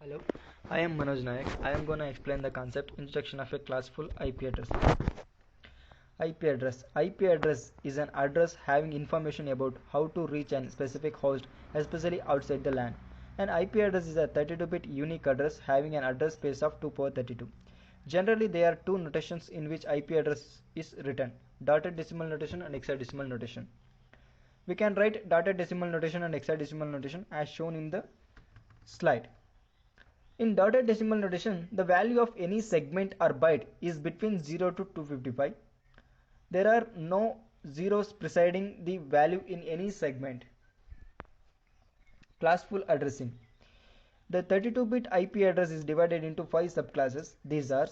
Hello, I am Manoj Nayak. I am going to explain the concept introduction of a classful IP address. IP address. IP address is an address having information about how to reach a specific host, especially outside the LAN. An IP address is a 32-bit unique address having an address space of 2 power 32. Generally, there are two notations in which IP address is written: dotted decimal notation and hexadecimal notation. We can write dotted decimal notation and hexadecimal notation as shown in the slide. In dotted decimal notation, the value of any segment or byte is between 0 to 255. There are no zeros preceding the value in any segment. Classful addressing. The 32-bit IP address is divided into 5 subclasses. These are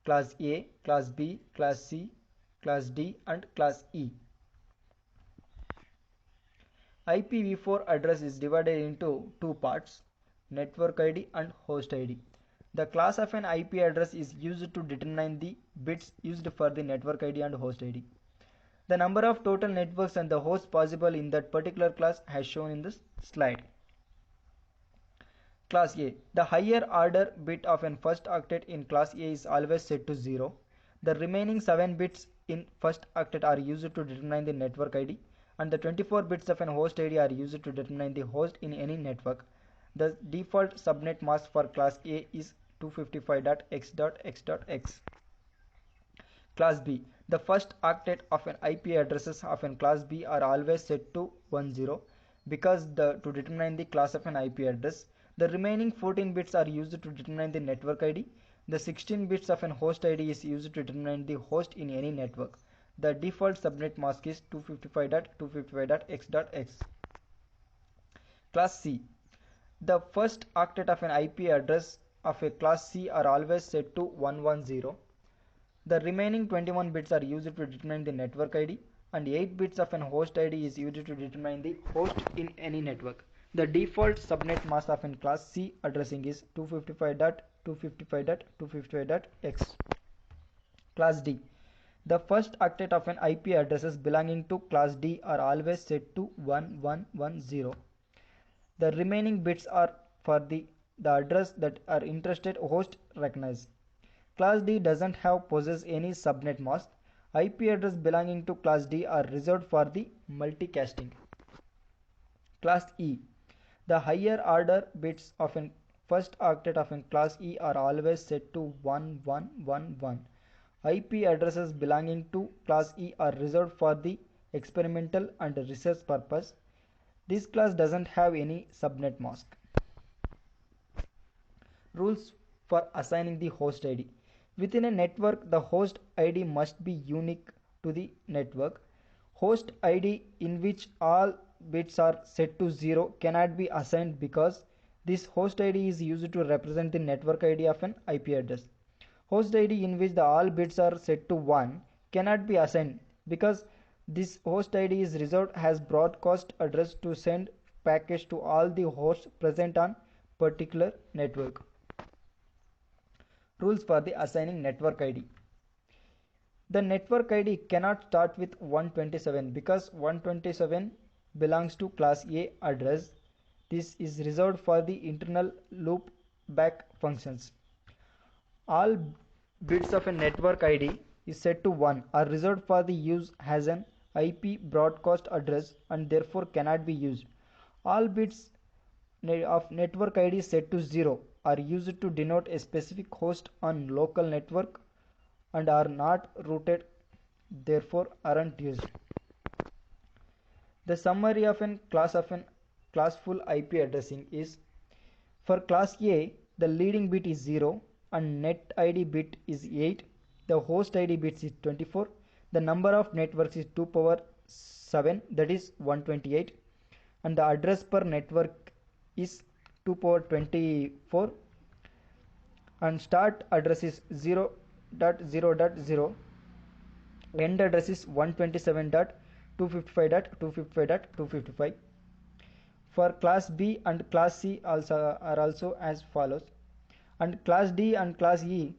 Class A, Class B, Class C, Class D, and Class E. IPv4 address is divided into two parts: network ID and host ID. The class of an IP address is used to determine the bits used for the network ID and host ID. The number of total networks and the hosts possible in that particular class as shown in this slide. Class A. The higher order bit of an first octet in class A is always set to 0. The remaining 7 bits in first octet are used to determine the network ID, and the 24 bits of an host ID are used to determine the host in any network. The default subnet mask for class A is 255.x.x.x. Class B. The first octet of an IP addresses of an class B are always set to 10 because to determine the class of an IP address. The remaining 14 bits are used to determine the network ID. The 16 bits of an host ID is used to determine the host in any network. The default subnet mask is 255.255.x.x. Class C. The first octet of an IP address of a class C are always set to 110. The remaining 21 bits are used to determine the network ID, and 8 bits of an host ID is used to determine the host in any network. The default subnet mask of an class C addressing is 255.255.255.x. Class D. The first octet of an IP addresses belonging to class D are always set to 1110. The remaining bits are for the address that our interested host recognize. Class D doesn't possess any subnet mask. IP address belonging to class D are reserved for the multicasting. Class E. The higher order bits of an first octet of an class E are always set to 1111. IP addresses belonging to class E are reserved for the experimental and research purpose. This class doesn't have any subnet mask. Rules for assigning the host ID. Within a network, the host ID must be unique to the network. Host ID in which all bits are set to 0 cannot be assigned because this host ID is used to represent the network ID of an IP address. Host ID in which all bits are set to 1 cannot be assigned because this host ID is reserved as broadcast address to send package to all the hosts present on particular network. Rules for the assigning network ID. The network ID cannot start with 127 because 127 belongs to class A address. This is reserved for the internal loop back functions. All bits of a network ID is set to 1 are reserved for the use as an IP broadcast address and therefore cannot be used. All bits of network ID set to 0 are used to denote a specific host on local network and are not routed, therefore aren't used. The summary of an classful IP addressing is: for class A, the leading bit is 0 and net ID bit is 8. The host ID bit is 24. The number of networks is 2 power 7, that is 128, and the address per network is 2 power 24, and start address is 0.0.0, end address is 127.255.255.255. For class B and class C are also as follows, and class D and class E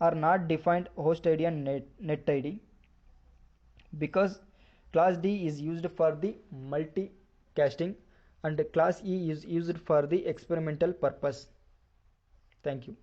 are not defined host ID and net ID because class D is used for the multicasting and class E is used for the experimental purpose. Thank you.